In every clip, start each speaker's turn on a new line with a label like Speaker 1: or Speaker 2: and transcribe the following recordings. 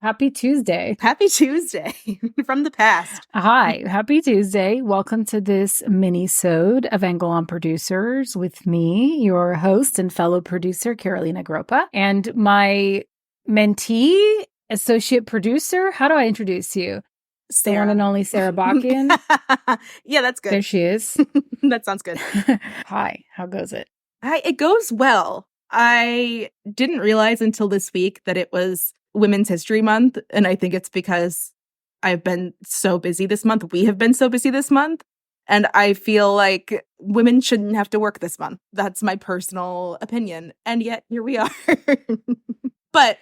Speaker 1: Happy Tuesday.
Speaker 2: Happy Tuesday from the past.
Speaker 1: Hi, happy Tuesday. Welcome to this Minisode of Angle on Producers with me, your host and fellow producer, Carolina Groppa, and my mentee, associate producer. How do I introduce you?
Speaker 2: Sarah.
Speaker 1: The one and only Sarah Bakian.
Speaker 2: Yeah, that's good.
Speaker 1: There she is.
Speaker 2: That sounds good.
Speaker 1: Hi, how goes it?
Speaker 2: It goes well. I didn't realize until this week that it was Women's History Month, and I think it's because I've been so busy this month. We have been so busy this month, and I feel like women shouldn't have to work this month. That's my personal opinion, and yet here we are. But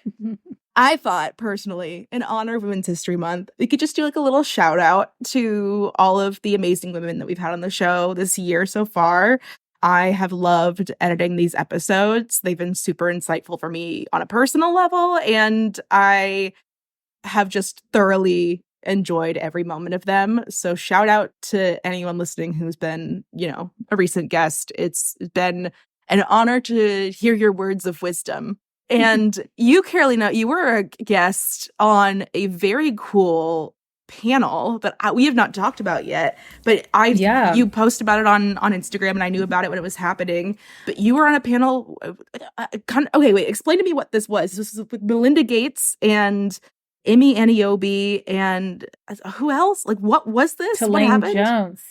Speaker 2: I thought, personally, in honor of Women's History Month, we could just do like a little shout out to all of the amazing women that we've had on the show this year so far. I have loved editing these episodes. They've been super insightful for me on a personal level, and I have just thoroughly enjoyed every moment of them. So shout out to anyone listening who's been, a recent guest. It's been an honor to hear your words of wisdom. And you, Carolina, you were a guest on a very cool panel that we have not talked about yet, but you post about it on Instagram, and I knew about it when it was happening. But you were on a panel. Explain to me what this was. This was with Melinda Gates and Amy Aniobi and who else? Like, what was this?
Speaker 1: What
Speaker 2: happened?
Speaker 1: Jones.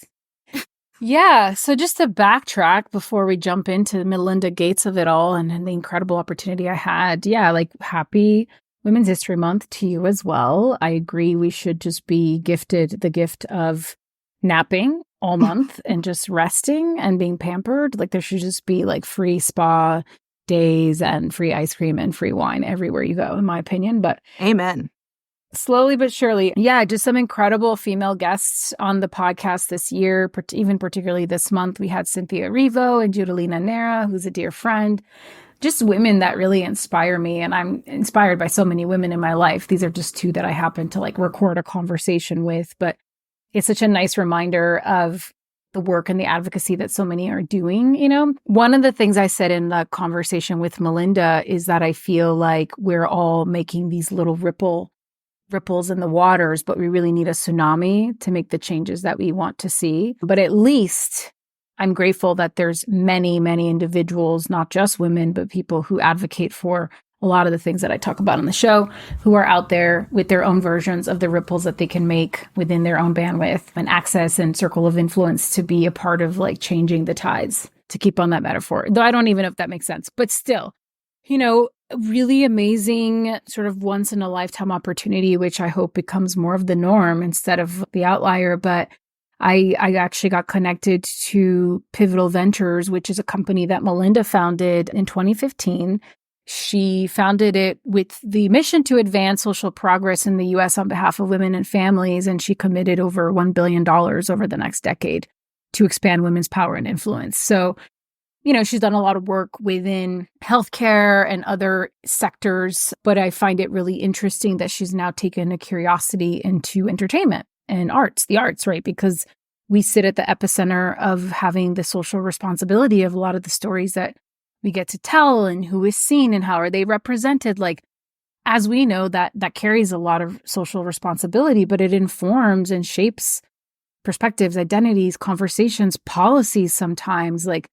Speaker 1: Yeah, so just to backtrack before we jump into Melinda Gates of it all and the incredible opportunity I had. Yeah, like happy Women's History Month to you as well. I agree we should just be gifted the gift of napping all month and just resting and being pampered. Like there should just be like free spa days and free ice cream and free wine everywhere you go, in my opinion. But
Speaker 2: amen.
Speaker 1: Slowly but surely. Yeah, just some incredible female guests on the podcast this year, even particularly this month. We had Cynthia Erivo and Judalina Nera, who's a dear friend. Just women that really inspire me. And I'm inspired by so many women in my life. These are just two that I happen to like record a conversation with. But it's such a nice reminder of the work and the advocacy that so many are doing. One of the things I said in the conversation with Melinda is that I feel like we're all making these little ripples in the waters, but we really need a tsunami to make the changes that we want to see. But at least I'm grateful that there's many, many individuals, not just women, but people who advocate for a lot of the things that I talk about on the show, who are out there with their own versions of the ripples that they can make within their own bandwidth and access and circle of influence to be a part of like changing the tides, to keep on that metaphor. Though I don't even know if that makes sense, but still, really amazing sort of once in a lifetime opportunity, which I hope becomes more of the norm instead of the outlier. But I actually got connected to Pivotal Ventures, which is a company that Melinda founded in 2015. She founded it with the mission to advance social progress in the U.S. on behalf of women and families. And she committed over $1 billion over the next decade to expand women's power and influence. So she's done a lot of work within healthcare and other sectors, but I find it really interesting that she's now taken a curiosity into entertainment and the arts, right? Because we sit at the epicenter of having the social responsibility of a lot of the stories that we get to tell and who is seen and how are they represented. Like, as we know, that carries a lot of social responsibility, but it informs and shapes perspectives, identities, conversations, policies sometimes. Like,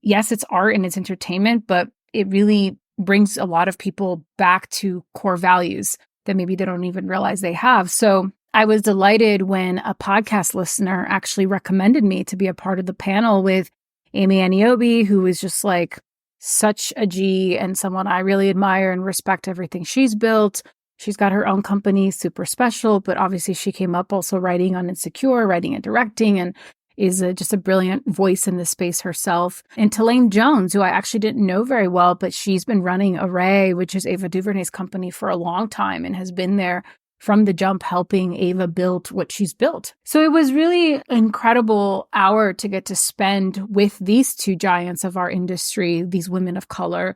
Speaker 1: yes, it's art and it's entertainment, but it really brings a lot of people back to core values that maybe they don't even realize they have. So I was delighted when a podcast listener actually recommended me to be a part of the panel with Amy Aniobi, who is just like such a G and someone I really admire and respect everything she's built. She's got her own company, Super Special, but obviously she came up also writing on Insecure, writing and directing, and is just a brilliant voice in this space herself. And Tulane Jones, who I actually didn't know very well, but she's been running Array, which is Ava DuVernay's company, for a long time and has been there from the jump helping Ava build what she's built. So it was really an incredible hour to get to spend with these two giants of our industry, these women of color,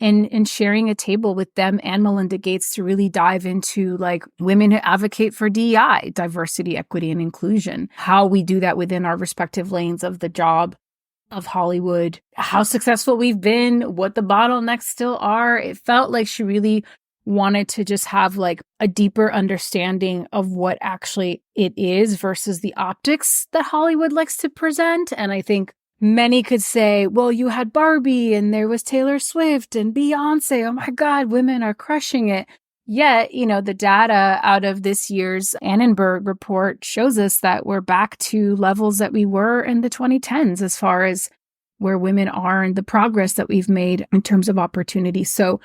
Speaker 1: and sharing a table with them and Melinda Gates to really dive into like women who advocate for DEI, diversity, equity, and inclusion, how we do that within our respective lanes of the job, of Hollywood, how successful we've been, what the bottlenecks still are. It felt like she really wanted to just have like a deeper understanding of what actually it is versus the optics that Hollywood likes to present. And I think many could say, well, you had Barbie and there was Taylor Swift and Beyonce. Oh my God, women are crushing it. Yet, the data out of this year's Annenberg report shows us that we're back to levels that we were in the 2010s as far as where women are and the progress that we've made in terms of opportunity. So,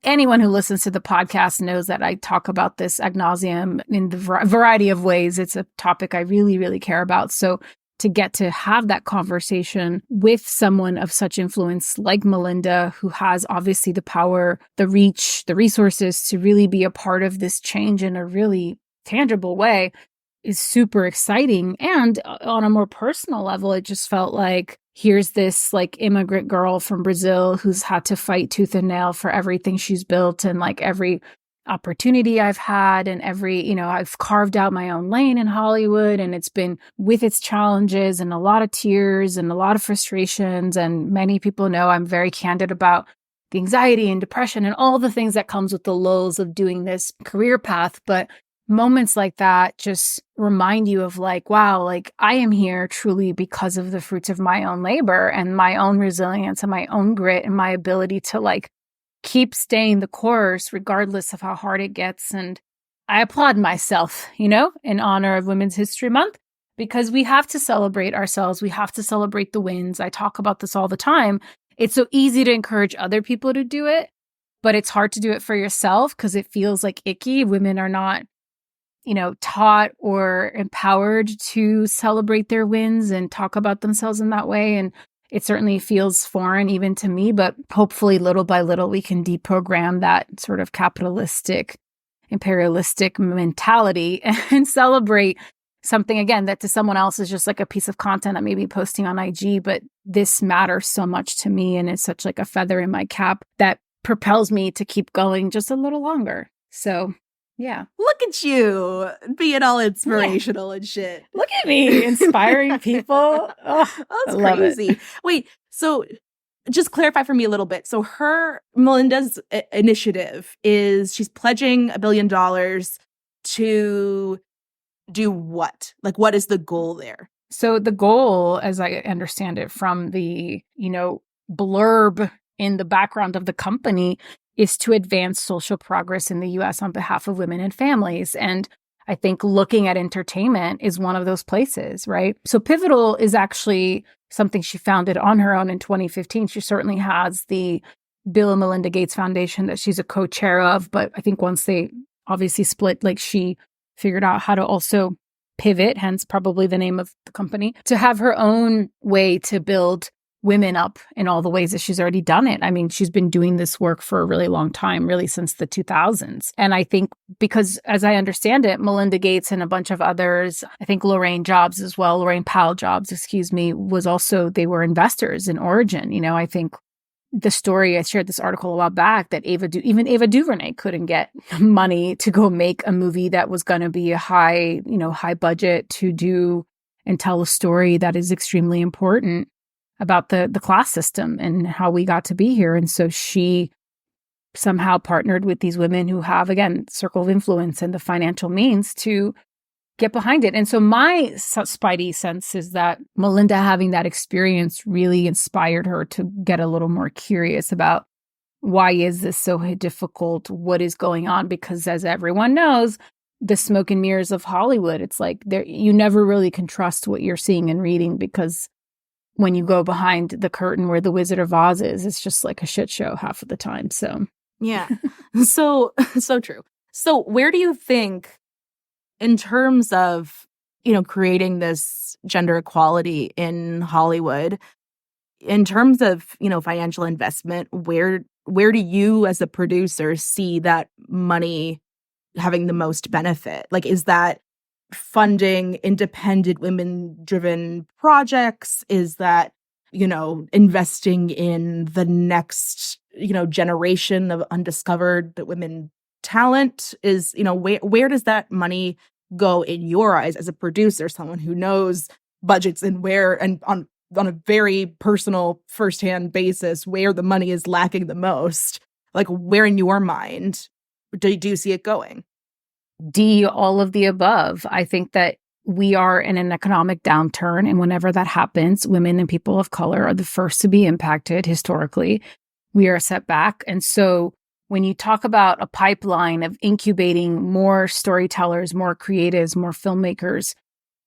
Speaker 1: anyone who listens to the podcast knows that I talk about this ad nauseum in the variety of ways. It's a topic I really, really care about. So to get to have that conversation with someone of such influence like Melinda, who has obviously the power, the reach, the resources to really be a part of this change in a really tangible way, is super exciting. And on a more personal level, it just felt like here's this like immigrant girl from Brazil who's had to fight tooth and nail for everything she's built and like every opportunity I've had and every, I've carved out my own lane in Hollywood, and it's been with its challenges and a lot of tears and a lot of frustrations. And many people know I'm very candid about the anxiety and depression and all the things that comes with the lulls of doing this career path. But moments like that just remind you of like, wow, like I am here truly because of the fruits of my own labor and my own resilience and my own grit and my ability to like keep staying the course regardless of how hard it gets. And I applaud myself, in honor of Women's History Month, because we have to celebrate ourselves. We have to celebrate the wins. I talk about this all the time. It's so easy to encourage other people to do it, but it's hard to do it for yourself because it feels like icky. Women are not taught or empowered to celebrate their wins and talk about themselves in that way. And it certainly feels foreign even to me, but hopefully little by little we can deprogram that sort of capitalistic, imperialistic mentality and celebrate something, again, that to someone else is just like a piece of content I may be posting on IG, but this matters so much to me and it's such like a feather in my cap that propels me to keep going just a little longer. So yeah.
Speaker 2: Look at you being all inspirational and shit.
Speaker 1: Look at me inspiring people. Oh,
Speaker 2: that's crazy. Wait, so just clarify for me a little bit. So Melinda's initiative is she's pledging $1 billion to do what? Like, what is the goal there?
Speaker 1: So the goal, as I understand it from the, blurb in the background of the company, is to advance social progress in the U.S. on behalf of women and families. And I think looking at entertainment is one of those places, right? So Pivotal is actually something she founded on her own in 2015. She certainly has the Bill and Melinda Gates Foundation that she's a co-chair of. But I think once they obviously split, like she figured out how to also pivot, hence probably the name of the company, to have her own way to build women up in all the ways that she's already done it. I mean, she's been doing this work for a really long time, really since the 2000s. And I think because, as I understand it, Melinda Gates and a bunch of others, I think Lorraine Powell Jobs, was also, they were investors in Origin. I think the story, I shared this article a while back that even Ava DuVernay couldn't get money to go make a movie that was going to be a high budget to do and tell a story that is extremely important about the class system and how we got to be here. And so she somehow partnered with these women who have, again, circle of influence and the financial means to get behind it. And so my spidey sense is that Melinda having that experience really inspired her to get a little more curious about why is this so difficult? What is going on? Because as everyone knows, the smoke and mirrors of Hollywood, it's like you never really can trust what you're seeing and reading, because when you go behind the curtain where the Wizard of Oz is, it's just like a shit show half of the time. So,
Speaker 2: yeah. So true. So where do you think, in terms of, creating this gender equality in Hollywood, in terms of, financial investment, where do you as a producer see that money having the most benefit? Like, is that funding independent women-driven projects? Is that, investing in the next, generation of undiscovered women talent? Is, where does that money go in your eyes as a producer, someone who knows budgets and where, and on a very personal firsthand basis, where the money is lacking the most? Like, where in your mind do you see it going?
Speaker 1: D, all of the above. I think that we are in an economic downturn. And whenever that happens, women and people of color are the first to be impacted historically. We are set back. And so when you talk about a pipeline of incubating more storytellers, more creatives, more filmmakers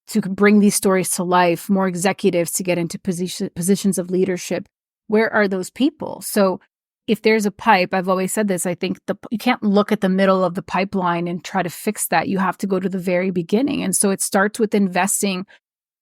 Speaker 1: to bring these stories to life, more executives to get into positions of leadership, where are those people? So if there's a pipe, I've always said this, I think you can't look at the middle of the pipeline and try to fix that. You have to go to the very beginning. And so it starts with investing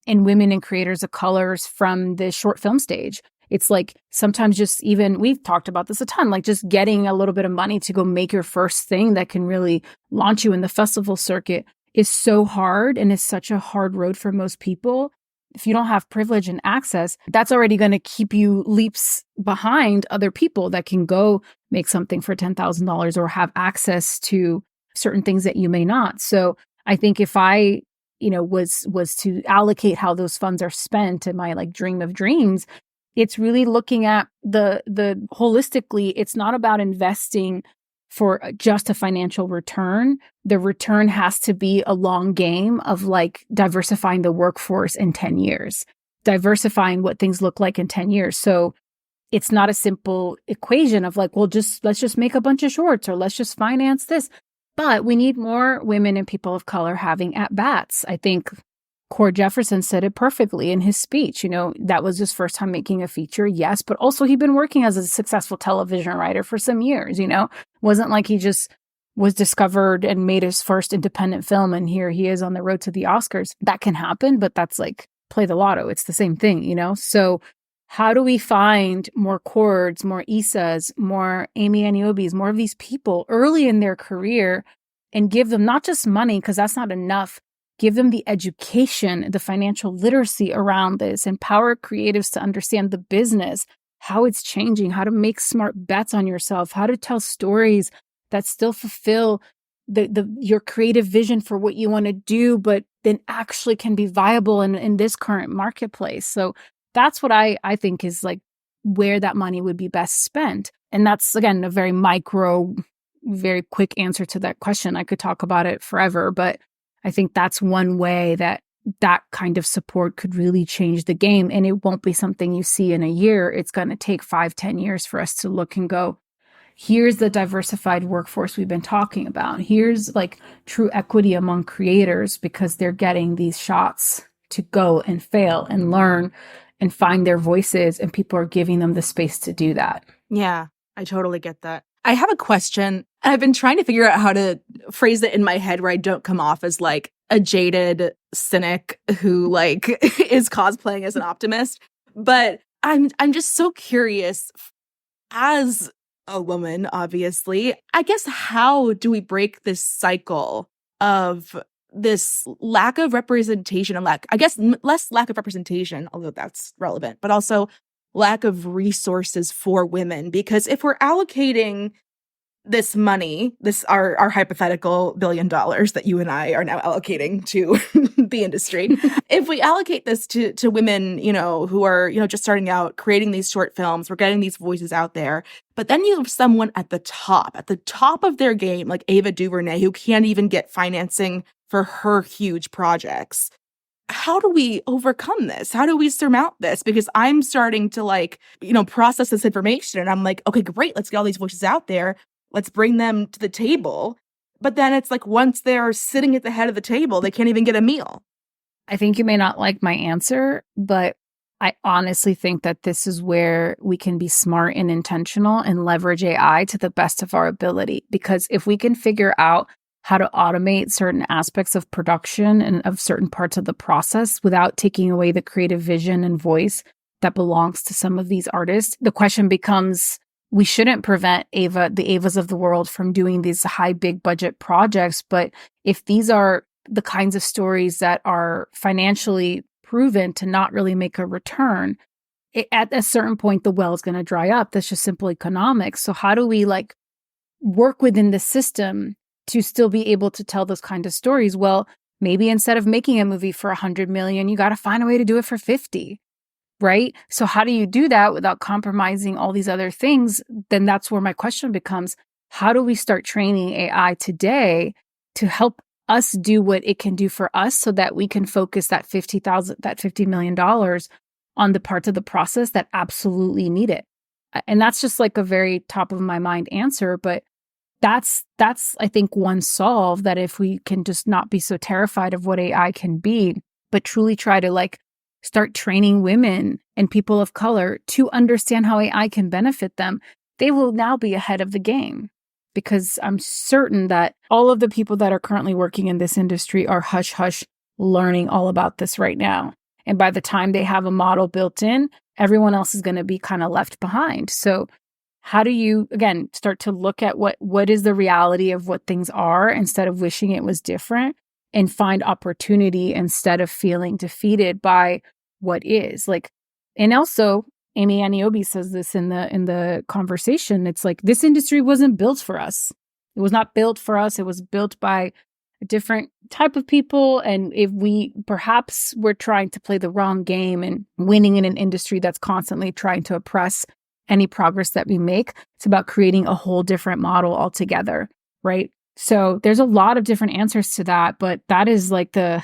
Speaker 1: in women and creators of colors from the short film stage. It's like sometimes just even, we've talked about this a ton, like just getting a little bit of money to go make your first thing that can really launch you in the festival circuit is so hard and is such a hard road for most people. If you don't have privilege and access, that's already going to keep you leaps behind other people that can go make something for $10,000 or have access to certain things that you may not. So I think if I, was to allocate how those funds are spent in my like dream of dreams, it's really looking at the holistically. It's not about investing for just a financial return. The return has to be a long game of like diversifying the workforce in 10 years, diversifying what things look like in 10 years. So it's not a simple equation of like, well, let's just make a bunch of shorts or let's just finance this. But we need more women and people of color having at bats. I think Cord Jefferson said it perfectly in his speech. That was his first time making a feature, yes, but also he'd been working as a successful television writer for some years, Wasn't like he just was discovered and made his first independent film and here he is on the road to the Oscars. That can happen, but that's like play the lotto. It's the same thing, So how do we find more Cords, more Isas, more Amy Aniobis, more of these people early in their career and give them not just money, because that's not enough, give them the education, the financial literacy around this, empower creatives to understand the business, how it's changing, how to make smart bets on yourself, how to tell stories that still fulfill your creative vision for what you want to do, but then actually can be viable in this current marketplace. So that's what I think is like where that money would be best spent. And that's, again, a very micro, very quick answer to that question. I could talk about it forever, but I think that's one way that kind of support could really change the game. And it won't be something you see in a year. It's going to take 5-10 years for us to look and go, here's the diversified workforce we've been talking about. Here's like true equity among creators because they're getting these shots to go and fail and learn and find their voices, and people are giving them the space to do that.
Speaker 2: Yeah, I totally get that. I have a question. I've been trying to figure out how to phrase it in my head where I don't come off as like a jaded cynic who like is cosplaying as an optimist. But I'm just so curious, as a woman, obviously, I guess, how do we break this cycle of this lack of representation and less lack of representation, although that's relevant, but also lack of resources for women? Because if we're allocating this money, our hypothetical $1 billion that you and I are now allocating to the industry, if we allocate this to women, who are, just starting out, creating these short films, we're getting these voices out there, but then you have someone at the top of their game, like Ava DuVernay, who can't even get financing for her huge projects. How do we overcome this? How do we surmount this? Because I'm starting to process this information and I'm like, okay, great. Let's get all these voices out there. Let's bring them to the table. But then it's like once they're sitting at the head of the table, they can't even get a meal.
Speaker 1: I think you may not like my answer, but I honestly think that this is where we can be smart and intentional and leverage AI to the best of our ability. Because if we can figure out how to automate certain aspects of production and of certain parts of the process without taking away the creative vision and voice that belongs to some of these artists, the question becomes, we shouldn't prevent the Avas of the world from doing these high, big budget projects. But if these are the kinds of stories that are financially proven to not really make a return, at a certain point, the well is going to dry up. That's just simple economics. So how do we work within the system to still be able to tell those kind of stories? Well, maybe instead of making a movie for $100 million, you got to find a way to do it for 50. right? So how do you do that without compromising all these other things? Then that's where my question becomes, how do we start training AI today to help us do what it can do for us so that we can focus that $50 million on the parts of the process that absolutely need it? And that's just like a very top of my mind answer, but that's I think one solve, that if we can just not be so terrified of what AI can be, but truly try to like start training women and people of color to understand how AI can benefit them, they will now be ahead of the game. Because I'm certain that all of the people that are currently working in this industry are hush hush learning all about this right now. And by the time they have a model built in, everyone else is going to be kind of left behind. So how do you, again, start to look at what is the reality of what things are instead of wishing it was different, and find opportunity instead of feeling defeated by what is? Like, and also Amy Aniobi says this in the conversation. It's like, this industry wasn't built for us. It was not built for us. It was built by a different type of people. And if we perhaps were trying to play the wrong game and winning in an industry that's constantly trying to oppress any progress that we make, it's about creating a whole different model altogether, right? So there's a lot of different answers to that, but that is like the,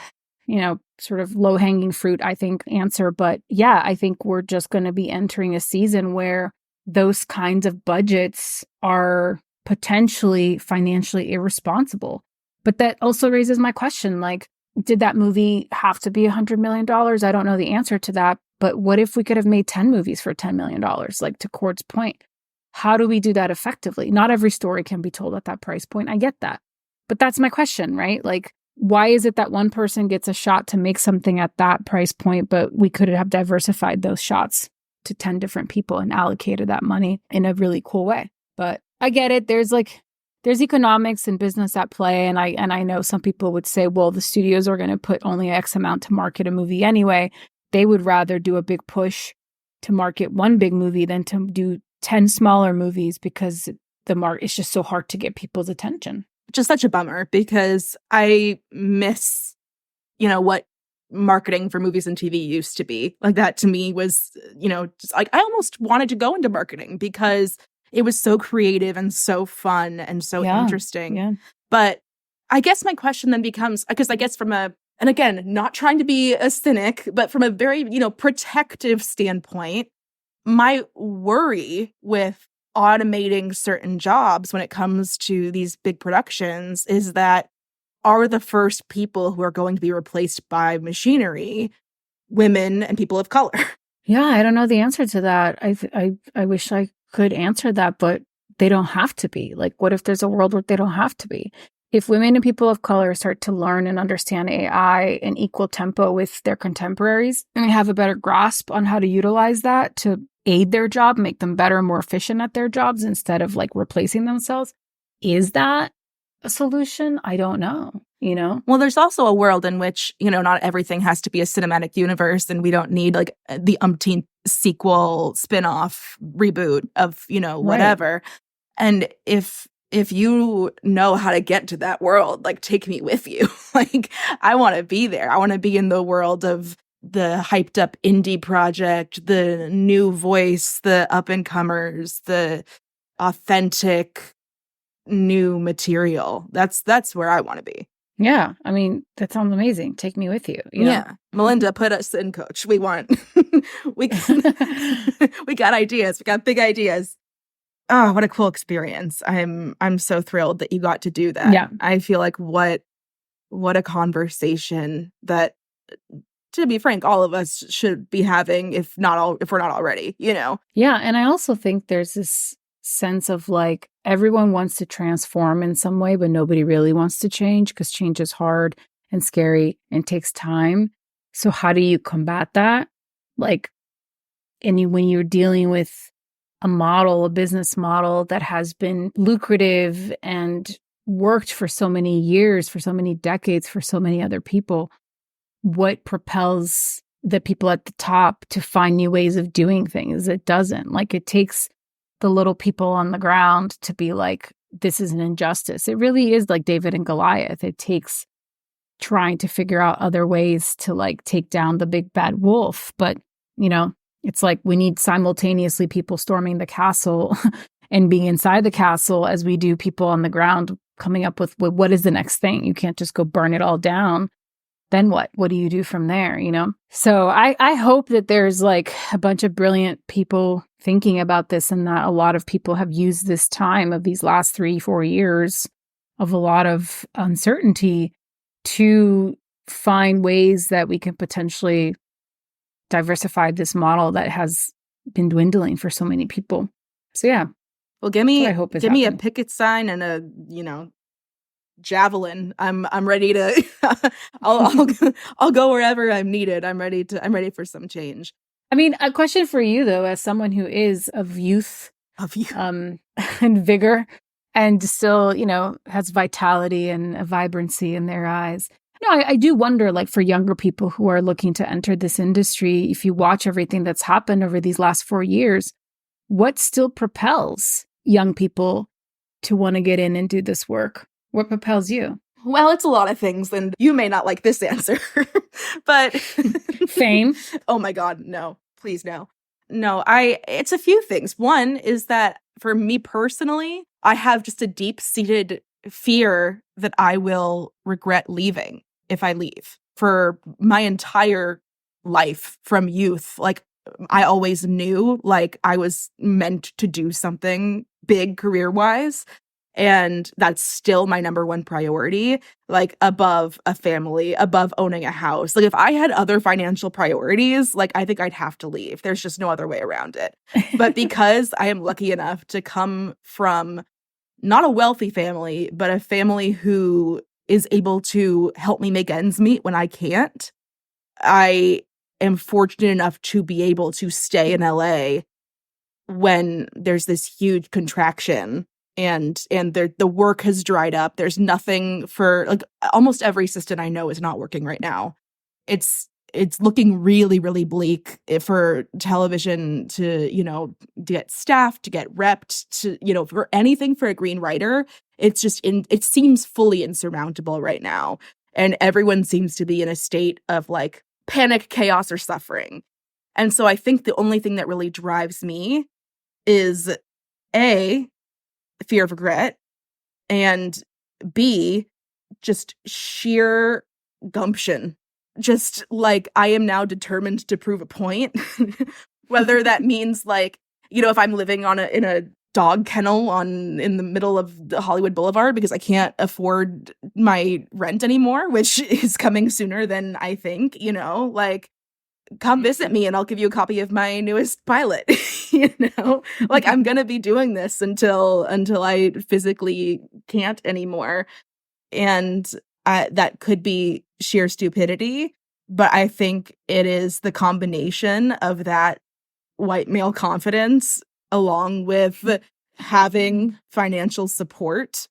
Speaker 1: sort of low-hanging fruit, I think, answer. But yeah, I think we're just going to be entering a season where those kinds of budgets are potentially financially irresponsible. But that also raises my question, like, did that movie have to be $100 million? I don't know the answer to that. But what if we could have made 10 movies for $10 million? Like, to Cord's point, how do we do that effectively? Not every story can be told at that price point. I get that. But that's my question, right? Like, why is it that one person gets a shot to make something at that price point, but we could have diversified those shots to 10 different people and allocated that money in a really cool way? But I get it. There's economics and business at play. And I know some people would say, well, the studios are going to put only X amount to market a movie anyway. They would rather do a big push to market one big movie than to do 10 smaller movies, because it's just so hard to get people's attention.
Speaker 2: Just such a bummer, because I miss, what marketing for movies and TV used to be. Like, that to me was, just like, I almost wanted to go into marketing because it was so creative and so fun and so interesting.
Speaker 1: Yeah.
Speaker 2: But I guess my question then becomes, because I guess and again, not trying to be a cynic, but from a very, protective standpoint, my worry with automating certain jobs when it comes to these big productions is that, are the first people who are going to be replaced by machinery women and people of color?
Speaker 1: Yeah, I don't know the answer to that. I wish I could answer that, but they don't have to be. Like, what if there's a world where they don't have to be? If women and people of color start to learn and understand AI in equal tempo with their contemporaries, and have a better grasp on how to utilize that to aid their job, make them better, more efficient at their jobs instead of like replacing themselves, is that a solution? I don't know, Well, there's also a world in which, not everything has to be a cinematic universe, and we don't need like the umpteenth sequel, spin-off, reboot of, whatever. Right. And if you know how to get to that world, like, take me with you. Like, I want to be there. I want to be in the world of the hyped up indie project, the new voice, the up and comers, the authentic new material. That's where I want to be. Yeah. I mean, that sounds amazing. Take me with you.
Speaker 2: Yeah. Melinda, put us in, coach. We got ideas. We got big ideas. Oh, what a cool experience. I'm so thrilled that you got to do that.
Speaker 1: Yeah.
Speaker 2: I feel like what a conversation that, to be frank, all of us should be having, if we're not already, Yeah.
Speaker 1: And I also think there's this sense of like, everyone wants to transform in some way, but nobody really wants to change, because change is hard and scary and takes time. So how do you combat that? Like, when you're dealing with a business model that has been lucrative and worked for so many years, for so many decades, for so many other people, what propels the people at the top to find new ways of doing things? It doesn't. Like, it takes the little people on the ground to be like, this is an injustice. It really is like David and Goliath. It takes trying to figure out other ways to like take down the big bad wolf. But, It's like we need simultaneously people storming the castle and being inside the castle as we do people on the ground coming up with what is the next thing. You can't just go burn it all down. Then what? What do you do from there, you know? So I hope that there's like a bunch of brilliant people thinking about this, and that a lot of people have used this time of these last 3-4 years of a lot of uncertainty to find ways that we can potentially diversify this model that has been dwindling for so many people. So yeah.
Speaker 2: Well, give me
Speaker 1: a
Speaker 2: picket sign and a, javelin. I'm ready to I'll go wherever I'm needed. I'm ready for some change.
Speaker 1: I mean, a question for you though, as someone who is of youth and vigor and still, has vitality and a vibrancy in their eyes. No, I do wonder, like, for younger people who are looking to enter this industry, if you watch everything that's happened over these last 4 years, what still propels young people to want to get in and do this work? What propels you?
Speaker 2: Well, it's a lot of things, and you may not like this answer, but
Speaker 1: fame.
Speaker 2: Oh my God, no, please no. No, it's a few things. One is that for me personally, I have just a deep-seated fear that I will regret leaving if I leave. For my entire life from youth, like, I always knew like I was meant to do something big career-wise. And that's still my number one priority, like above a family, above owning a house. Like if I had other financial priorities, like I think I'd have to leave. There's just no other way around it. But because I am lucky enough to come from not a wealthy family, but a family who is able to help me make ends meet when I can't, I am fortunate enough to be able to stay in LA when there's this huge contraction. And the work has dried up. There's nothing for, like, almost every assistant I know is not working right now. It's looking really, really bleak for television to, get staffed, to get repped, to, for anything for a green writer. It's just it seems fully insurmountable right now. And everyone seems to be in a state of like panic, chaos, or suffering. And so I think the only thing that really drives me is A, fear of regret, and B, just sheer gumption. Just like I am now determined to prove a point, whether that means like, if I'm living in a dog kennel in the middle of the Hollywood Boulevard because I can't afford my rent anymore, which is coming sooner than I think, like, come visit me and I'll give you a copy of my newest pilot. Like I'm going to be doing this until I physically can't anymore. And that could be sheer stupidity, but I think it is the combination of that white male confidence along with having financial support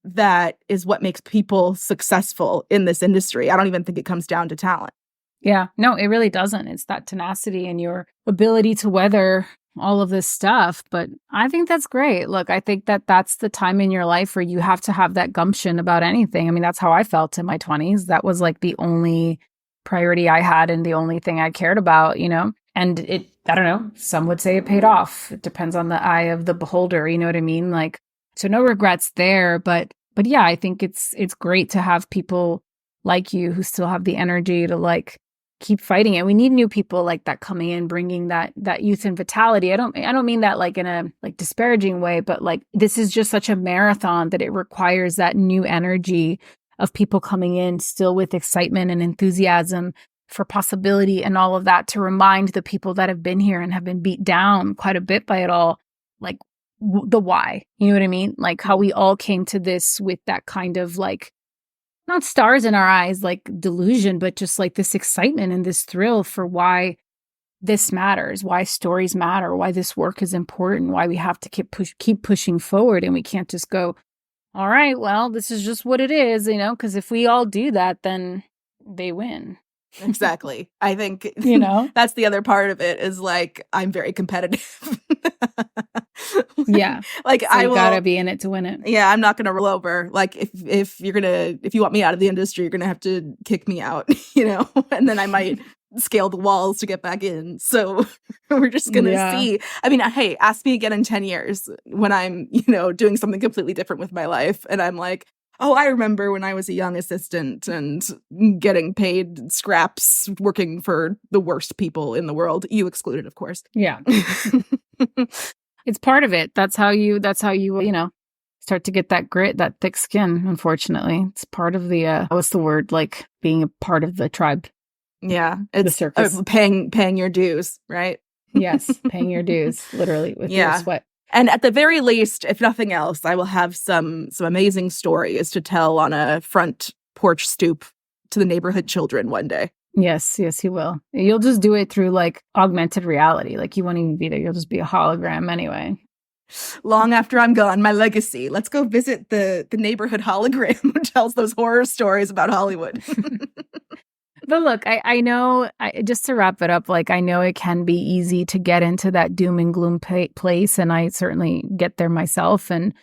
Speaker 2: that is what makes people successful in this industry. I don't even think it comes down to talent.
Speaker 1: Yeah, no, it really doesn't. It's that tenacity and your ability to weather all of this stuff. But I think that's great. Look, I think that that's the time in your life where you have to have that gumption about anything. I mean, that's how I felt in my 20s. That was like the only priority I had and the only thing I cared about, And I don't know, some would say it paid off. It depends on the eye of the beholder, you know what I mean? Like, so no regrets there. But yeah, I think it's great to have people like you who still have the energy to like keep fighting it. We need new people like that coming in, bringing that youth and vitality. I don't mean that like in a like disparaging way, but like this is just such a marathon that it requires that new energy of people coming in still with excitement and enthusiasm for possibility and all of that to remind the people that have been here and have been beat down quite a bit by it all, like the why, you know what I mean? Like how we all came to this with that kind of like, not stars in our eyes, like delusion, but just like this excitement and this thrill for why this matters, why stories matter, why this work is important, why we have to keep pushing forward. And we can't just go, all right, well, this is just what it is, because if we all do that, then they win.
Speaker 2: Exactly. I think, that's the other part of it is like, I'm very competitive.
Speaker 1: Yeah.
Speaker 2: Like
Speaker 1: so I gotta be in it to win it.
Speaker 2: Yeah. I'm not going to roll over. Like if you want me out of the industry, you're going to have to kick me out, and then I might scale the walls to get back in. So we're just going to see. I mean, hey, ask me again in 10 years when I'm, doing something completely different with my life. And I'm like, oh, I remember when I was a young assistant and getting paid scraps working for the worst people in the world. You excluded, of course.
Speaker 1: Yeah. It's part of it. That's how you, start to get that grit, that thick skin, unfortunately. It's part of the, what's the word? Like being a part of the tribe.
Speaker 2: Yeah. It's
Speaker 1: the circus.
Speaker 2: Paying your dues, right?
Speaker 1: Yes. Paying your dues, literally, with your sweat.
Speaker 2: And at the very least, if nothing else, I will have some amazing stories to tell on a front porch stoop to the neighborhood children one day.
Speaker 1: Yes, you will. You'll just do it through like augmented reality. Like you won't even be there. You'll just be a hologram anyway.
Speaker 2: Long after I'm gone, my legacy. Let's go visit the neighborhood hologram who tells those horror stories about Hollywood.
Speaker 1: But look, I know, just to wrap it up, like I know it can be easy to get into that doom and gloom place, and I certainly get there myself. And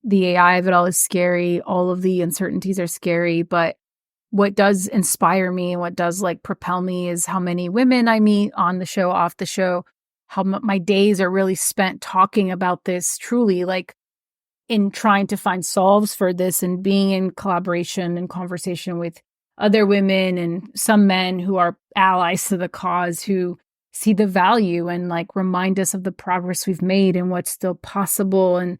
Speaker 1: the AI of it all is scary. All of the uncertainties are scary. But what does inspire me and what does like propel me is how many women I meet on the show, off the show, how my days are really spent talking about this, truly like in trying to find solves for this and being in collaboration and conversation with other women and some men who are allies to the cause, who see the value and like remind us of the progress we've made and what's still possible. And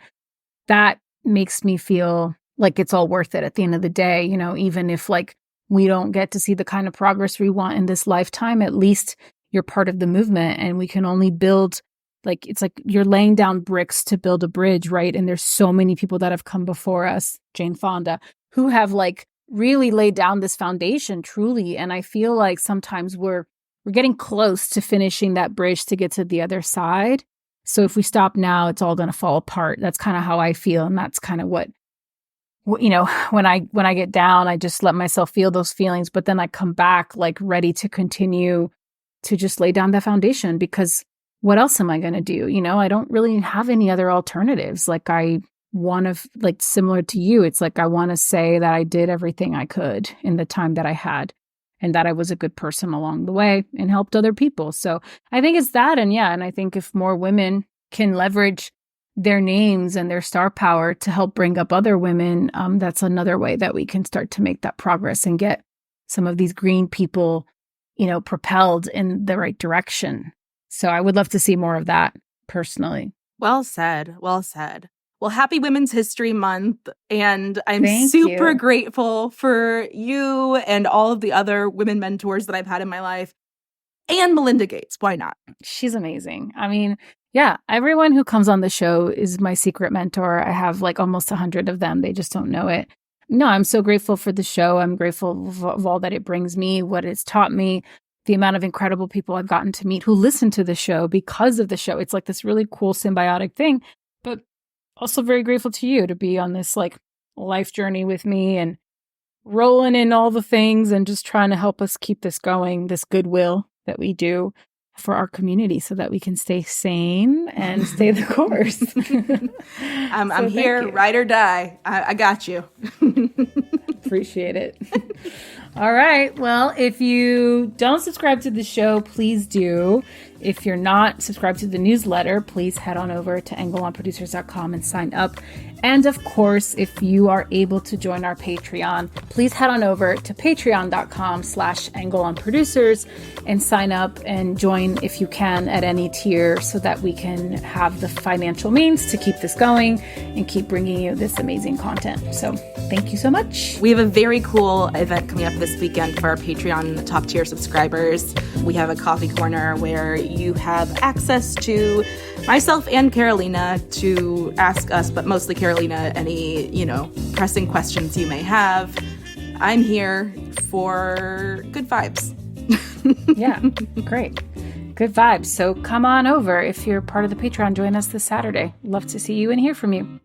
Speaker 1: that makes me feel like it's all worth it at the end of the day, even if like we don't get to see the kind of progress we want in this lifetime, at least you're part of the movement, and we can only build, like, it's like you're laying down bricks to build a bridge, right? And there's so many people that have come before us, Jane Fonda, who have like really laid down this foundation truly. And I feel like sometimes we're getting close to finishing that bridge to get to the other side. So if we stop now, it's all going to fall apart. That's kind of how I feel. And that's kind of what, when I get down, I just let myself feel those feelings, but then I come back like ready to continue to just lay down the foundation, because what else am I going to do? I don't really have any other alternatives. Like I want to, like, similar to you, it's like I want to say that I did everything I could in the time that I had, and that I was a good person along the way and helped other people. So I think it's that. And I think if more women can leverage their names and their star power to help bring up other women, that's another way that we can start to make that progress and get some of these green people, propelled in the right direction. So I would love to see more of that personally.
Speaker 2: Well said. Well said. Well, happy Women's History Month. And I'm super grateful for you and all of the other women mentors that I've had in my life. And Melinda Gates. Why not?
Speaker 1: She's amazing. I mean, everyone who comes on the show is my secret mentor. I have like almost 100 of them. They just don't know it. No, I'm so grateful for the show. I'm grateful of all that it brings me, what it's taught me, the amount of incredible people I've gotten to meet who listen to the show because of the show. It's like this really cool symbiotic thing. But also very grateful to you to be on this like life journey with me and rolling in all the things and just trying to help us keep this going, this goodwill that we do for our community so that we can stay sane and stay the course.
Speaker 2: I'm here, ride or die. I got you.
Speaker 1: Appreciate it. All right. Well, if you don't subscribe to the show, please do. If you're not subscribed to the newsletter, please head on over to angleonproducers.com and sign up. And of course, if you are able to join our Patreon, please head on over to patreon.com/angleonproducers and sign up and join if you can at any tier so that we can have the financial means to keep this going and keep bringing you this amazing content. So thank you so much.
Speaker 2: We have a very cool event coming up this weekend for our Patreon top tier subscribers. We have a coffee corner where you have access to myself and Carolina to ask us, but mostly Carolina, any, pressing questions you may have. I'm here for good vibes.
Speaker 1: Yeah, great. Good vibes. So come on over. If you're part of the Patreon, join us this Saturday. Love to see you and hear from you.